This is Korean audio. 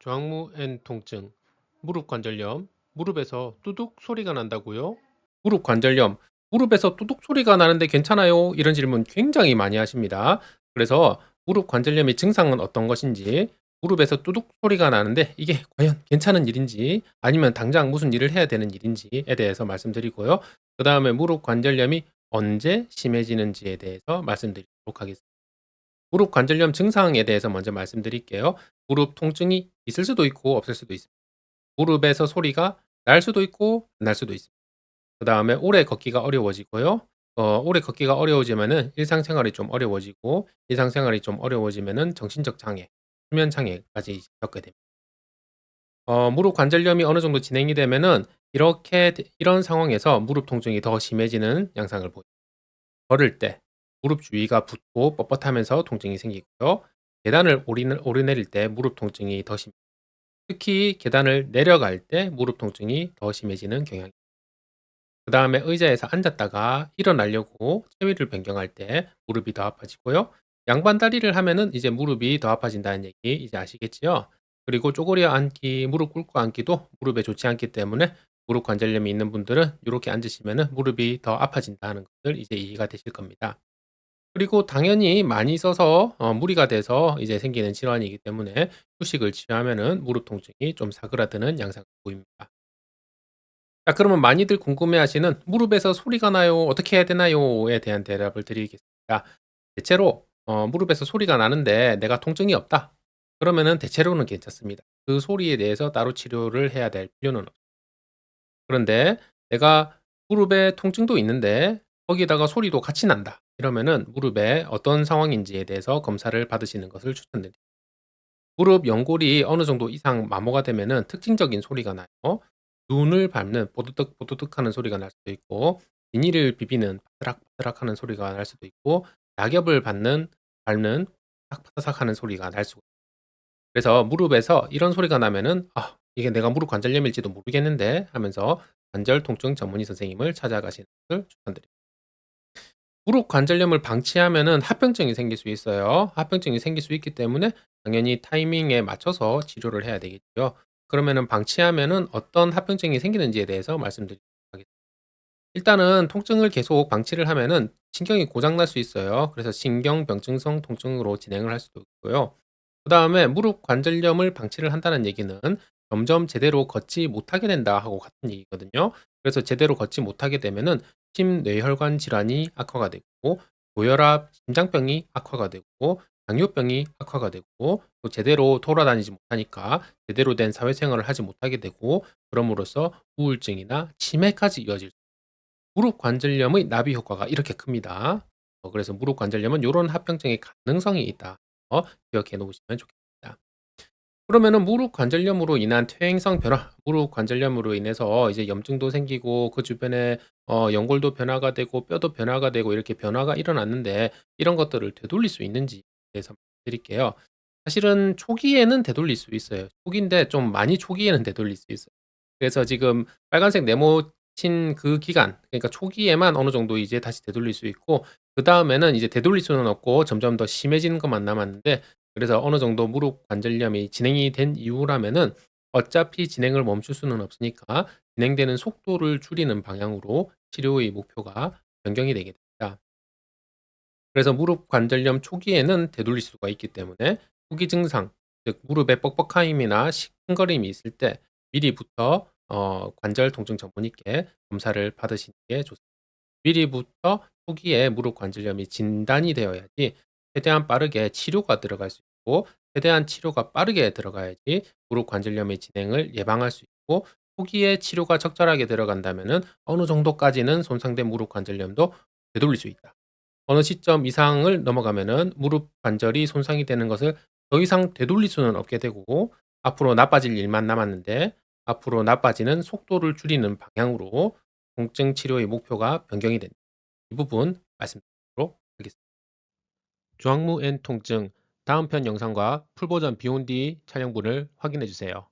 좌무 N 통증, 무릎 관절염, 무릎에서 뚜둑 소리가 난다고요? 무릎 관절염, 무릎에서 뚜둑 소리가 나는데 괜찮아요? 이런 질문 굉장히 많이 하십니다. 그래서 무릎 관절염의 증상은 어떤 것인지, 무릎에서 뚜둑 소리가 나는데 이게 과연 괜찮은 일인지, 아니면 당장 무슨 일을 해야 되는 일인지에 대해서 말씀드리고요. 그 다음에 무릎 관절염이 언제 심해지는지에 대해서 말씀드리도록 하겠습니다. 무릎 관절염 증상에 대해서 먼저 말씀드릴게요. 무릎 통증이 있을 수도 있고 없을 수도 있습니다. 무릎에서 소리가 날 수도 있고 안 날 수도 있습니다. 그다음에 오래 걷기가 어려워지고요. 오래 걷기가 어려워지면은 일상생활이 좀 어려워지고, 일상생활이 좀 어려워지면은 정신적 장애, 수면 장애까지 겪게 됩니다. 무릎 관절염이 어느 정도 진행이 되면은 이런 상황에서 무릎 통증이 더 심해지는 양상을 보입니다. 걸을 때 무릎 주위가 붓고 뻣뻣하면서 통증이 생기고요. 계단을 오르내릴 때 무릎 통증이 더 심 특히 계단을 내려갈 때 무릎 통증이 더 심해지는 경향입니다. 그다음에 의자에서 앉았다가 일어나려고 체위를 변경할 때 무릎이 더 아파지고요. 양반 다리를 하면은 이제 무릎이 더 아파진다는 얘기 이제 아시겠지요? 그리고 쪼그려 앉기, 무릎 꿇고 앉기도 무릎에 좋지 않기 때문에 무릎 관절염이 있는 분들은 요렇게 앉으시면은 무릎이 더 아파진다는 것을 이제 이해가 되실 겁니다. 그리고 당연히 많이 써서 무리가 돼서 이제 생기는 질환이기 때문에 휴식을 취하면은 무릎 통증이 좀 사그라드는 양상을 보입니다. 자, 그러면 많이들 궁금해하시는 "무릎에서 소리가 나요. 어떻게 해야 되나요?"에 대한 대답을 드리겠습니다. 대체로 무릎에서 소리가 나는데 내가 통증이 없다. 그러면은 대체로는 괜찮습니다. 그 소리에 대해서 따로 치료를 해야 될 필요는 없습니다. 그런데 내가 무릎에 통증도 있는데 거기다가 소리도 같이 난다. 이러면은 무릎에 어떤 상황인지에 대해서 검사를 받으시는 것을 추천드립니다. 무릎 연골이 어느 정도 이상 마모가 되면은 특징적인 소리가 나요. 눈을 밟는 뽀드득 뽀드득 하는 소리가 날 수도 있고, 비닐을 비비는 바스락바스락 하는 소리가 날 수도 있고, 낙엽을 밟는 파삭파삭 하는 소리가 날 수가 있어요. 그래서 무릎에서 이런 소리가 나면은 '아, 이게 내가 무릎 관절염일지도 모르겠는데.' 하면서 관절 통증 전문의 선생님을 찾아가시는 것을 추천드립니다. 무릎 관절염을 방치하면은 합병증이 생길 수 있어요. 합병증이 생길 수 있기 때문에 당연히 타이밍에 맞춰서 치료를 해야 되겠죠. 그러면은 방치하면은 어떤 합병증이 생기는지에 대해서 말씀드리도록 하겠습니다. 일단은 통증을 계속 방치를 하면은 신경이 고장 날 수 있어요. 그래서 신경병증성 통증으로 진행을 할 수도 있고요. 그다음에 무릎 관절염을 방치를 한다는 얘기는 점점 제대로 걷지 못하게 된다 하고 같은 얘기거든요. 그래서 제대로 걷지 못하게 되면은 심뇌혈관 질환이 악화가 되고, 고혈압, 심장병이 악화가 되고, 당뇨병이 악화가 되고, 또 제대로 돌아다니지 못하니까 제대로 된 사회생활을 하지 못하게 되고, 그럼으로써 우울증이나 치매까지 이어질 무릎 관절염의 나비 효과가 이렇게 큽니다. 그래서 무릎 관절염은 요런 합병증의 가능성이 있다. 기억해 놓으시면 좋겠습니다. 그러면은 무릎 관절염으로 인한 퇴행성 변화, 무릎 관절염으로 인해서 이제 염증도 생기고 그 주변에 연골도 변화가 되고 뼈도 변화가 되고 이렇게 변화가 일어났는데, 이런 것들을 되돌릴 수 있는지에 대해서 말씀드릴게요. 사실은 초기에는 되돌릴 수 있어요. 초기인데 좀 많이 초기에는 되돌릴 수 있어요. 그래서 지금 빨간색 네모친 그 기간, 그러니까 초기에만 어느 정도 이제 다시 되돌릴 수 있고, 그다음에는 이제 되돌릴 수는 없고 점점 더 심해지는 것만 남았는데, 그래서 어느 정도 무릎 관절염이 진행이 된 이후라면은 어차피 진행을 멈출 수는 없으니까 진행되는 속도를 줄이는 방향으로 치료의 목표가 변경이 되게 됩니다. 그래서 무릎 관절염 초기에는 되돌릴 수가 있기 때문에 초기 증상, 즉 무릎에 뻑뻑함이나 시큰거림이 있을 때 미리부터 관절 통증 전문의께 검사를 받으시는 게 좋습니다. 미리부터 초기에 무릎 관절염이 진단이 되어야지 최대한 빠르게 치료가 들어갈 수 있고, 최대한 치료가 빠르게 들어가야지 무릎 관절염의 진행을 예방할 수 있고, 초기에 치료가 적절하게 들어간다면은 어느 정도까지는 손상된 무릎 관절염도 되돌릴 수 있다. 어느 시점 이상을 넘어가면은 무릎 관절이 손상이 되는 것을 더 이상 되돌릴 수는 없게 되고, 앞으로 나빠질 일만 남았는데 앞으로 나빠지는 속도를 줄이는 방향으로 통증 치료의 목표가 변경이 됩니다. 이 부분 말씀드리도록 하겠습니다. 주황무 N 통증, 다음 편 영상과 풀버전 비온 뒤 촬영분을 확인해 주세요.